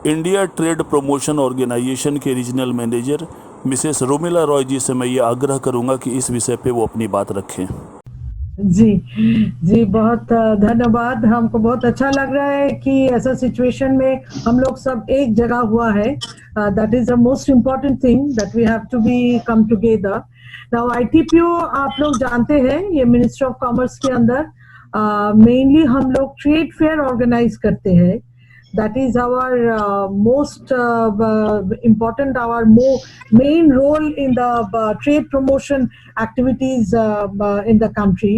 India trade promotion organisation के regional manager Mrs Romila Roy ji से मैं ये आग्रह करूंगा कि इस विषय पे वो अपनी बात रखें। जी जी, बहुत धन्यवाद। हमको बहुत अच्छा लग रहा है कि ऐसा सिचुएशन में हम लोग सब एक जगह हुआ है। That is the most important thing that we have to be come together. Now ITPO आप लोग जानते हैं, ये मिनिस्ट्री ऑफ कॉमर्स के अंदर मेनली हम लोग ट्रेड फेयर ऑर्गेनाइज करते हैं। That is our most important, our main role in the trade promotion activities in the country.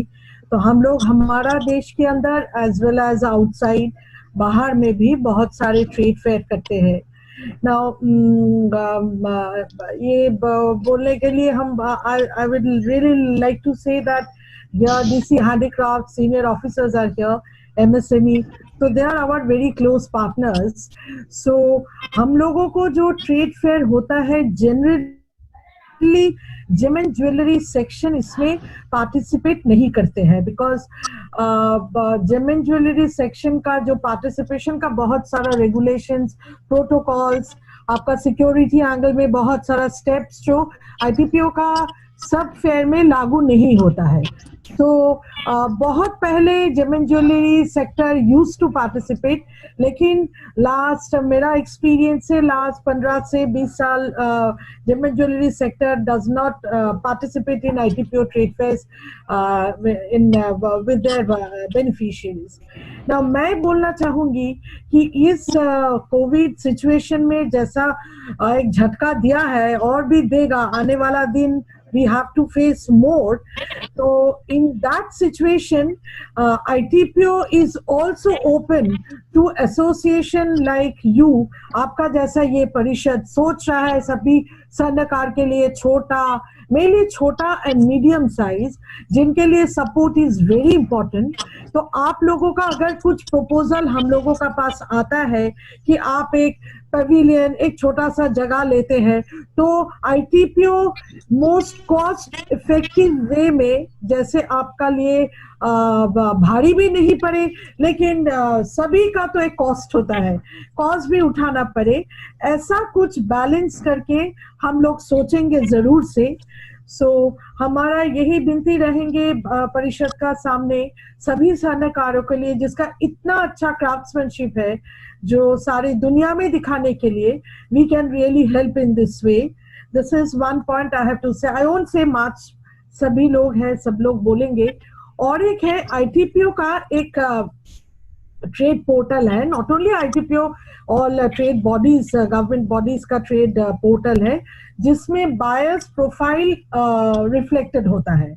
तो हम लोग हमारा देश के अंदर as well as outside, बाहर में भी बहुत सारे ट्रेड फेयर करते हैं। Now ये बोलने के लिए हम I would really like to say that here DC Handicraft senior officers are here, MSME, so they are our very close partners. So हम लोगों को जो ट्रेड फेयर होता है generally gem and jewellery section इसमें पार्टिसिपेट नहीं करते हैं, because gem and jewellery section का जो पार्टिसिपेशन का बहुत सारा रेगुलेशंस, प्रोटोकॉल्स, आपका सिक्योरिटी एंगल में बहुत सारा स्टेप्स जो आईटीपीओ का सब फेयर में लागू नहीं होता है। तो बहुत पहले gem and jewellery sector used to participate, लेकिन लास्ट मेरा एक्सपीरियंस से लास्ट 15 से 20 साल gem and jewellery sector does not participate in ITPO trade fairs in with their beneficiaries. Now मैं बोलना चाहूंगी कि इस कोविड सिचुएशन में जैसा एक झटका दिया है और भी देगा, आने वाला दिन we have to face more. So in that situation, ITPO is also open to association like you. आपका जैसा ये परिषद सोच रहा है सभी सन्नकार के लिए, छोटा, मेनली छोटा एंड मीडियम साइज, जिनके लिए सपोर्ट इज वेरी इंपॉर्टेंट। तो आप लोगों का अगर कुछ प्रपोजल हम लोगों का पास आता है कि आप एक पवेलियन, एक छोटा सा जगह लेते हैं, तो ITPO most cost effective way में, जैसे आपका लिए भारी भी नहीं पड़े, लेकिन सभी का तो एक कॉस्ट होता है, कॉस्ट भी उठाना पड़े, ऐसा कुछ बैलेंस करके हम लोग सोचेंगे जरूर से। सो हमारा यही विनती रहेंगे परिषद का सामने सभी सन्नकारों के लिए, जिसका इतना अच्छा क्राफ्ट्समैनशिप है जो सारी दुनिया में दिखाने के लिए, we can really help in this way. This is one point I have to say. I won't say much, सभी लोग हैं, सब लोग बोलेंगे। और एक है आईटीपीओ का एक ट्रेड पोर्टल है, not only ITPO, all trade bodies, government bodies का ट्रेड पोर्टल है, जिसमें बायर्स प्रोफाइल रिफ्लेक्टेड होता है।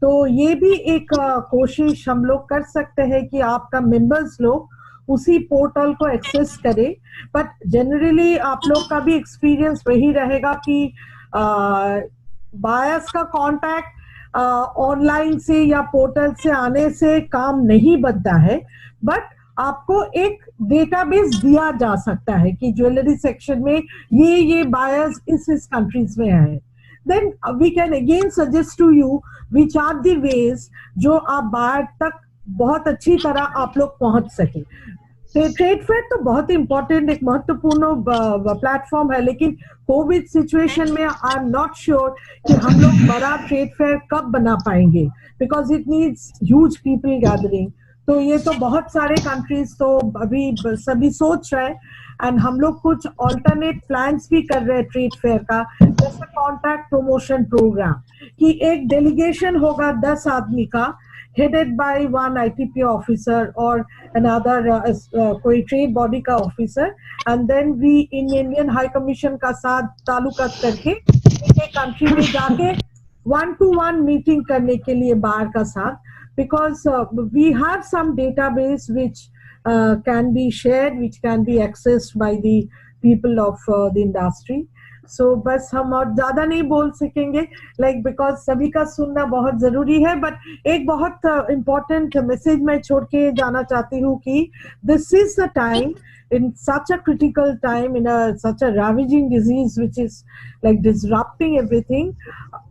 तो ये भी एक कोशिश हम लोग कर सकते हैं कि आपका मेंबर्स लोग उसी पोर्टल को एक्सेस करें। बट जनरली आप लोग का भी एक्सपीरियंस वही रहेगा कि बायर्स का कांटेक्ट ऑनलाइन से या पोर्टल से आने से काम नहीं बनता है, बट आपको एक डेटाबेस दिया जा सकता है कि ज्वेलरी सेक्शन में ये बायर्स इस कंट्रीज में है। Then we can again suggest to you which are the ways जो आप बायर तक बहुत अच्छी तरह आप लोग पहुंच सके। ट्रेड फेयर तो बहुत इंपॉर्टेंट, एक महत्वपूर्ण प्लेटफॉर्म है, लेकिन कोविड सिचुएशन में आई एम नॉट श्योर कि हम लोग बड़ा ट्रेड फेयर कब बना पाएंगे, because it needs huge people gathering. तो ये तो बहुत सारे कंट्रीज तो अभी सभी सोच रहे हैं, एंड हम लोग कुछ ऑल्टरनेट प्लान्स भी कर रहे हैं ट्रेड फेयर का, जैसे कॉन्टैक्ट प्रमोशन प्रोग्राम, कि एक डेलीगेशन होगा 10 आदमी का, headed by one ITPO officer or another कोई trade body का officer, and then we in Indian High Commission का साथ ताल्लुकात करके एक country में जाके 1-to-1 मीटिंग करने के लिए बाहर का साथ, because we have some database which can be shared, which can be accessed by the people of the industry. So बस हम और ज्यादा नहीं बोल सकेंगे, like because सभी का सुनना बहुत जरूरी है। बट एक बहुत important मैसेज मैं छोड़ के जाना चाहती हूँ कि this is the time, in such a critical time, in such a ravaging disease which is like disrupting everything,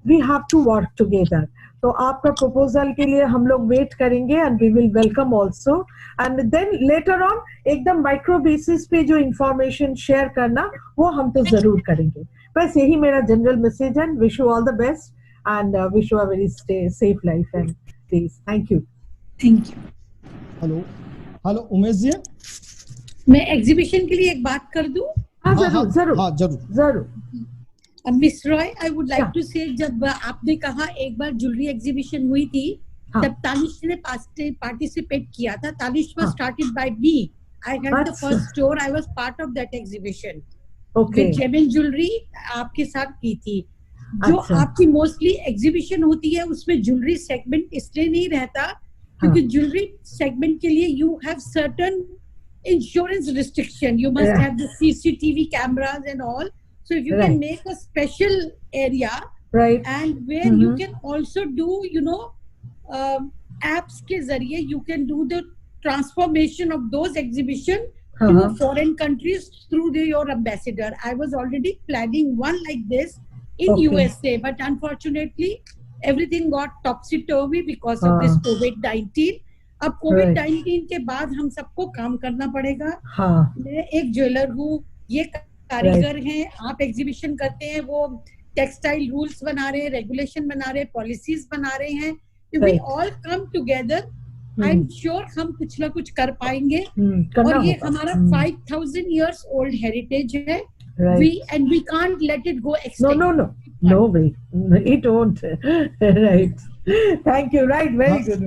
we have to work together. तो आपका प्रपोजल के लिए हम लोग वेट करेंगे and we will welcome also and then later on एकदम micro basis पे जो इंफॉर्मेशन शेयर करना वो हम तो जरूर करेंगे। बस यही मेरा जनरल मैसेज है। Wish you all the best and wish you a very safe life and peace. Thank you. Hello hello Umesh ji, मैं एग्जीबिशन के लिए एक बात कर दूं? हाँ जरूर जरूर हाँ जरूर जरूर। Miss Roy, I would like to say, जब आपने कहा एक बार ज्वेलरी एग्जीबिशन हुई थी, हाँ. तब तानिश ने पार्टिसिपेट किया था। तानिश वाज हाँ. Started by me. I had the अच्छा. First store, I was part of that exhibition okay with जेमिन ज्वेलरी, आपके साथ की थी। जो अच्छा. आपकी मोस्टली एग्जीबिशन होती है उसमें ज्वेलरी सेगमेंट इसलिए नहीं रहता क्योंकि ज्वेलरी सेगमेंट के लिए you have certain insurance restriction, you must have the CCTV cameras and all, so if you can make a special area, right, and where you can also do, you know, apps ke zariye you can do the transformation of those exhibition to foreign countries through your ambassador. I was already planning one like this in USA, but unfortunately everything got topsy-turvy because of this COVID-19. अब कोविड-19 के बाद हम सबको काम करना पड़ेगा। हाँ. मैं एक ज्वेलर हूँ, ये कारीगर हैं, आप एग्जीबिशन करते हैं, वो टेक्सटाइल रूल्स बना रहे हैं, रेगुलेशन बना रहे हैं, पॉलिसीज बना रहे हैं। We all come together, I am sure हम कुछ ना कुछ कर पाएंगे। और ये हमारा 5000 years old हेरिटेज है। We can't let it go extend. No way, it won't. Right. Thank you. Right, very good.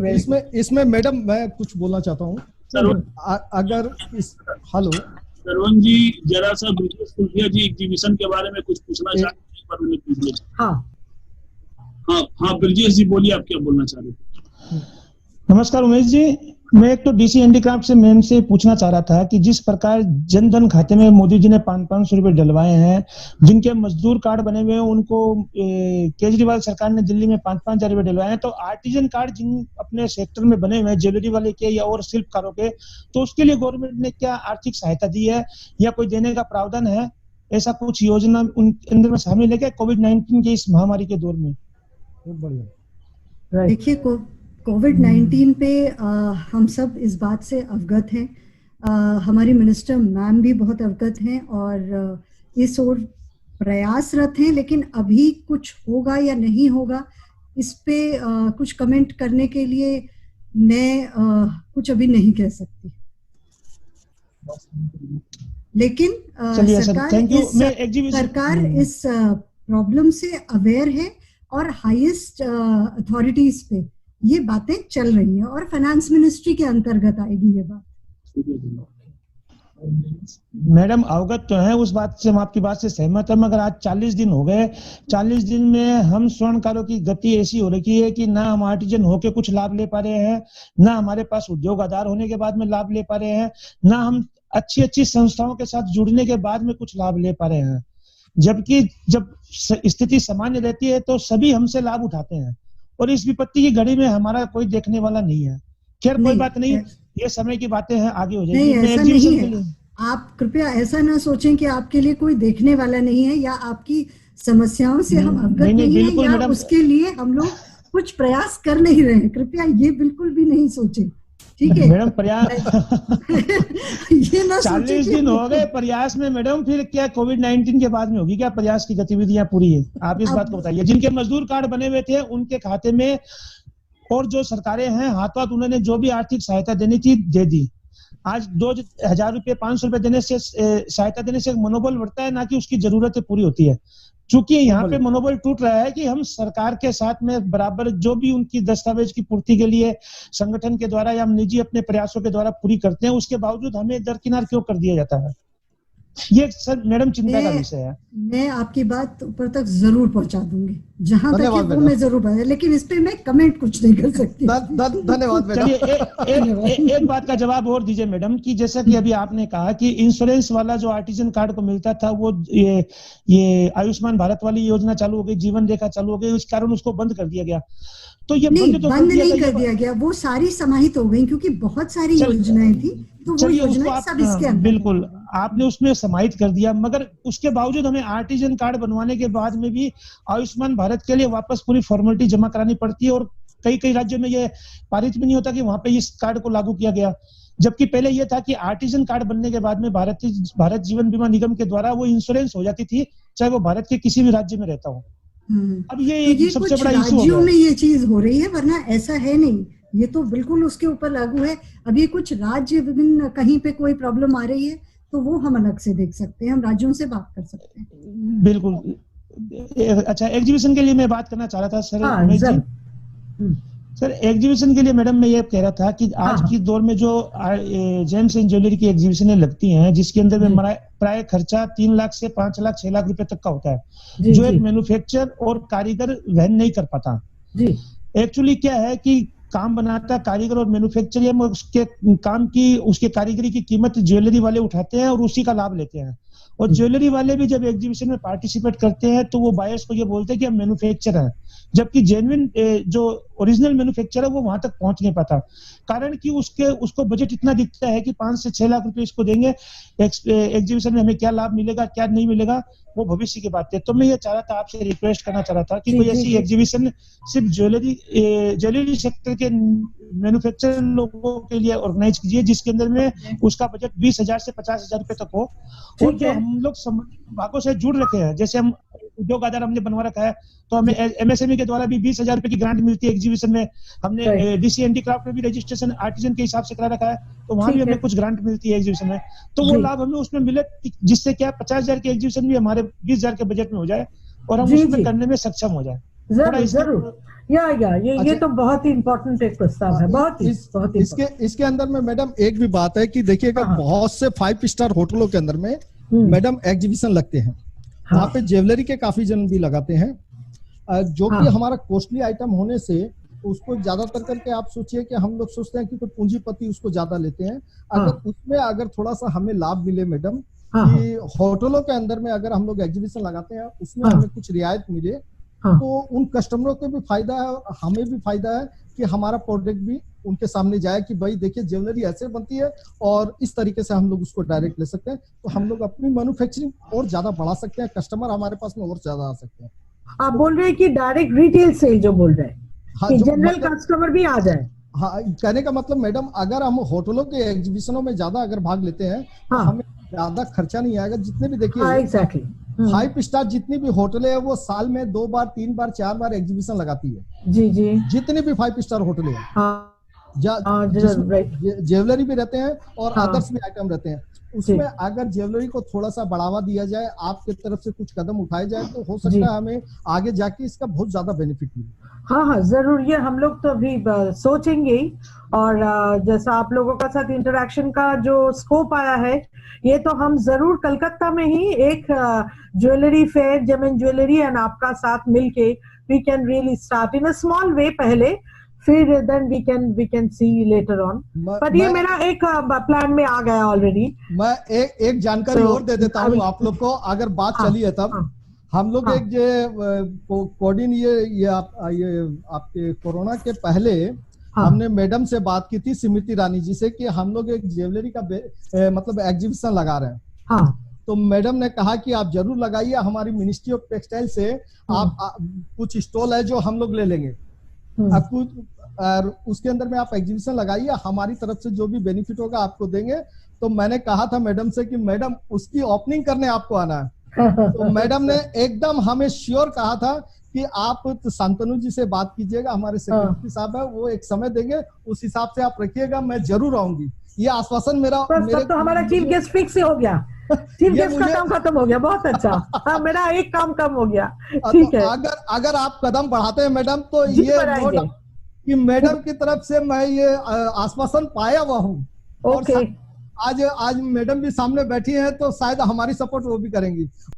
इसमें मैडम मैं कुछ बोलना चाहता हूँ। अगर इस हेलो सरवन जी, जरा सा ब्रिजेश कुल्फिया जी एग्जीबिशन के बारे में कुछ पूछना चाहते हैं। हाँ ब्रिजेश जी बोलिए, आप क्या बोलना चाह रहे थे? नमस्कार उमेश जी, मैं एक तो डीसी हैंडीक्राफ्ट से मैम से पूछना चाह रहा था कि जिस प्रकार जनधन खाते में मोदी जी ने 500 रुपए डलवाए हैं, जिनके मजदूर कार्ड बने हुए हैं उनको केजरीवाल सरकार ने दिल्ली में 5-5 हजार रुपए डलवाए हैं, तो आर्टिजन कार्ड जिन अपने सेक्टर में बने हुए हैं ज्वेलरी वाले के या और शिल्पकारों के, तो उसके लिए गवर्नमेंट ने क्या आर्थिक सहायता दी है या कोई देने का प्रावधान है? ऐसा कुछ योजना उन अंदर में शामिल है क्या कोविड-19 के इस महामारी के दौर में? बहुत बढ़िया। देखिए, कोविड-19 पे हम सब इस बात से अवगत हैं। हमारी मिनिस्टर मैम भी बहुत अवगत हैं और इस ओर प्रयासरत हैं, लेकिन अभी कुछ होगा या नहीं होगा इस पे कुछ कमेंट करने के लिए मैं कुछ अभी नहीं कह सकती। लेकिन सरकार इस प्रॉब्लम से अवेयर है और हाईएस्ट अथॉरिटीज पे ये बातें चल रही हैं और फाइनेंस मिनिस्ट्री के अंतर्गत आएगी ये बात। मैडम अवगत तो है उस बात से, हम आपकी बात से सहमत है, मगर आज 40 दिन हो गए। 40 दिन में हम स्वर्णकारों की गति ऐसी हो रखी है कि ना हम आर्टिजन होके कुछ लाभ ले पा रहे हैं, ना हमारे पास उद्योग आधार होने के बाद में लाभ ले पा रहे हैं, ना हम अच्छी अच्छी संस्थाओं के साथ जुड़ने के बाद में कुछ लाभ ले पा रहे हैं। जबकि जब स्थिति सामान्य रहती है तो सभी हमसे लाभ उठाते हैं और इस विपत्ति की घड़ी में हमारा कोई देखने वाला नहीं है। खैर कोई बात नहीं, ये समय की बातें हैं, आगे हो जाएगी। नहीं, ऐसा नहीं है। आप कृपया ऐसा ना सोचें कि आपके लिए कोई देखने वाला नहीं है या आपकी समस्याओं से हम अवगत नहीं है या उसके लिए हम लोग कुछ प्रयास कर नहीं रहे हैं। कृपया ये बिल्कुल भी नहीं सोचें, ठीक है मैडम? प्रयास ये ना 40 दिन हो गए प्रयास में मैडम, फिर क्या कोविड-19 के बाद में होगी क्या प्रयास की गतिविधियां पूरी है? आप इस बात को बताइए। जिनके मजदूर कार्ड बने हुए थे उनके खाते में, और जो सरकारें हैं हाथों हाथ उन्होंने जो भी आर्थिक सहायता देनी थी दे दी। आज 2000 रुपए 500 रुपए देने से सहायता देने से मनोबल बढ़ता है, ना कि उसकी जरूरतें पूरी होती है। चूंकि यहाँ पे मनोबल टूट रहा है कि हम सरकार के साथ में बराबर जो भी उनकी दस्तावेज की पूर्ति के लिए संगठन के द्वारा या हम निजी अपने प्रयासों के द्वारा पूरी करते हैं, उसके बावजूद हमें दरकिनार क्यों कर दिया जाता है? ये सर मैडम चिंता का विषय है। मैं आपकी बात ऊपर तक जरूर पहुंचा दूंगी, जहां तक वो मैं जरूर पहुंचा, लेकिन इस पे मैं कमेंट कुछ नहीं कर सकती। धन्यवाद। चलिए एक बात का जवाब और दीजिए मैडम, कि जैसा कि अभी आपने कहा कि इंश्योरेंस वाला जो आर्टिजन कार्ड को मिलता था वो ये आयुष्मान भारत वाली योजना चालू हो गई, जीवन रेखा चालू हो गई, इस कारण उसको बंद कर दिया गया। तो ये बंद नहीं कर दिया गया, वो सारी समाहित हो गई क्योंकि बहुत सारी योजनाएं थी, तो वो योजनाएं सब इसके अंदर। बिल्कुल, आपने उसमें समाहित कर दिया, मगर उसके बावजूद हमें आर्टिजन कार्ड बनवाने के बाद में भी आयुष्मान भारत के लिए वापस पूरी फॉर्मेलिटी जमा करानी पड़ती है, और कई कई राज्यों में ये पारित भी नहीं होता कि वहां पे इस कार्ड को लागू किया गया। जबकि पहले ये था कि आर्टिजन कार्ड बनने के बाद में भारत जीवन बीमा निगम के द्वारा वो इंश्योरेंस हो जाती थी, चाहे वो भारत के किसी भी राज्य में रहता हो। अब ये सबसे बड़ा इशू हो राज्यों गया। में ये चीज हो रही है, वरना ऐसा है नहीं, ये तो बिल्कुल उसके ऊपर लागू है। अब ये कुछ राज्य विभिन्न कहीं पे कोई प्रॉब्लम आ रही है तो वो हम अलग से देख सकते हैं, हम राज्यों से बात कर सकते हैं। बिल्कुल। अच्छा, एग्जीबिशन के लिए मैं बात करना चाह रहा था sir. Umesh ji, sir exhibition के लिए मैडम मैं ये कह रहा था कि आज की दौर में जो जेम्स एंड ज्वेलरी की एग्जीबिशनें लगती हैं, जिसके अंदर में प्राय खर्चा 3 लाख से 5 लाख 6 लाख रुपए तक का होता है, जो एक मैन्युफैक्चरर और कारीगर वहन नहीं कर पाता। एक्चुअली क्या है कि काम बनाता कारीगर और मैन्युफैक्चरर, उसके काम की उसके कारीगरी की कीमत ज्वेलरी वाले उठाते हैं और उसी का लाभ लेते हैं। और ज्वेलरी वाले भी जब एग्जीबिशन में पार्टिसिपेट करते हैं तो वो बायर्स को ये बोलते हैं कि हम मैन्युफैक्चरर हैं, जबकि जेन्युइन जो ओरिजिनल मैन्युफैक्चरर है वो वहां तक पहुंच नहीं पाता, कारण कि उसको बजट इतना दिखता है कि 5 से 6 लाख रुपए इसको देंगे, एग्जीबिशन में हमें क्या लाभ मिलेगा क्या नहीं मिलेगा वो भविष्य की बात है। तो मैं ये चाह रहा था, आपसे रिक्वेस्ट करना चाह रहा था कि कोई ऐसी एग्जीबिशन सिर्फ ज्वेलरी सेक्टर के मैन्युफैक्चरर लोगों के लिए ऑर्गेनाइज कीजिए, जिसके अंदर में उसका बजट 20,000 से 50,000 रुपए तक हो, और जो हम लोग संबंधित विभागों से जुड़ रखे हैं, जैसे हम उद्योग आधार हमने बनवा रखा है, तो हमें एमएसएमई के द्वारा भी 20,000 रुपए की ग्रांट मिलती है एग्जीबिशन में। हमने डीसी हैंडीक्राफ्ट में भी रजिस्ट्रेशन आर्टिजन के हिसाब से करा रखा है, तो वहां भी हमें कुछ ग्रांट मिलती है एग्जीबिशन में। तो वो लाभ हमें उसमें मिले, जिससे क्या 50,000 की एग्जीबिशन भी हमारे 20,000 के बजट में हो जाए और हम उसमें करने में सक्षम हो जाए। जरूर ये तो बहुत ही इम्पोर्टेंट एक प्रस्ताव है, बहुत ही इसके अंदर में मैडम एक भी बात है कि देखिएगा, बहुत से 5 स्टार होटलों के अंदर में मैडम एग्जीबिशन लगते हैं, वहाँ पे ज्वेलरी के काफी जन भी लगाते हैं, जो कि हमारा कॉस्टली आइटम होने से उसको ज्यादातर करके आप सोचिए कि हम लोग सोचते हैं कि कोई पूंजीपति उसको ज्यादा लेते हैं। अगर उसमें अगर थोड़ा सा हमें लाभ मिले मैडम, कि होटलों के अंदर में अगर हम लोग एग्जीबिशन लगाते हैं उसमें हमें कुछ रियायत मिले, तो उन कस्टमरों को भी फायदा है और हमें भी फायदा है कि हमारा प्रोडक्ट भी उनके सामने जाए कि भाई देखिए ज्वेलरी ऐसे बनती है और इस तरीके से हम लोग उसको डायरेक्ट ले सकते हैं, तो हम लोग अपनी मैन्युफैक्चरिंग और ज्यादा बढ़ा सकते हैं, कस्टमर हमारे पास में और ज्यादा आ सकते हैं। आप बोल रहे हैं कि डायरेक्ट रिटेल सेल जो बोल रहे हैं, हाँ, जनरल कस्टमर भी आ जाए। हाँ, कहने का मतलब मैडम, अगर हम होटलों के एग्जीबिशनों में ज्यादा अगर भाग लेते हैं तो हमें ज्यादा खर्चा नहीं आएगा। जितने भी देखिए एग्जैक्टली 5 स्टार जितनी भी होटलें हैं वो साल में 2 बार 3 बार 4 बार एग्जीबिशन लगाती है। जी जितनी भी 5 स्टार होटलें हैं, ज्वेलरी भी रहते हैं और अदर्स भी आइटम रहते हैं, उसमें अगर ज्वेलरी को थोड़ा सा बढ़ावा दिया जाए, आपकी तरफ से कुछ कदम उठाए जाए, तो हो सकता है हमें आगे जाके इसका बहुत ज्यादा बेनिफिट मिले। हाँ जरूर, ये हम लोग तो अभी सोचेंगे ही, और जैसा आप लोगों का साथ इंटरेक्शन का जो स्कोप आया है, ये तो हम जरूर कलकत्ता में ही एक jewellery fair, gem and jewellery and आपका साथ मिलके we can really start in a small way पहले, फिर then we can see later on. पर ये मेरा एक प्लान में आ गया ऑलरेडी। मैं एक जानकारी और दे देता हूँ आप लोग को, अगर बात चली है तब हम लोग एक कोडिन ये आपके कोरोना के पहले हमने मैडम से बात की थी, स्मृति रानी जी से, कि हम लोग एक ज्वेलरी का मतलब एग्जीबिशन लगा रहे हैं। तो मैडम ने कहा कि आप जरूर लगाइए, हमारी मिनिस्ट्री ऑफ टेक्सटाइल से आप कुछ स्टॉल है जो हम लोग ले लेंगे, उसके अंदर में आप एग्जीबिशन लगाइए, हमारी तरफ से जो भी बेनिफिट होगा आपको देंगे। तो मैंने कहा था मैडम से कि मैडम उसकी ओपनिंग करने आपको आना है। तो मैडम ने एकदम हमें श्योर कहा था कि आप तो शांतनु जी से बात कीजिएगा, हमारे सेक्रेटरी साहब है, वो एक समय देंगे, उस हिसाब से आप रखिएगा, मैं जरूर आऊंगी। ये आश्वासन मेरा तो हमारा चीफ गेस्ट फिक्स हो गया, चीफ गेस्ट का काम खत्म हो गया, बहुत अच्छा। हाँ, मेरा एक काम कम हो गया, ठीक है। अगर आप कदम बढ़ाते हैं मैडम, तो ये कि मैडम की तरफ से मैं ये आश्वासन पाया हुआ हूँ। ओके, आज मैडम भी सामने बैठी हैं, तो शायद हमारी सपोर्ट वो भी करेंगी।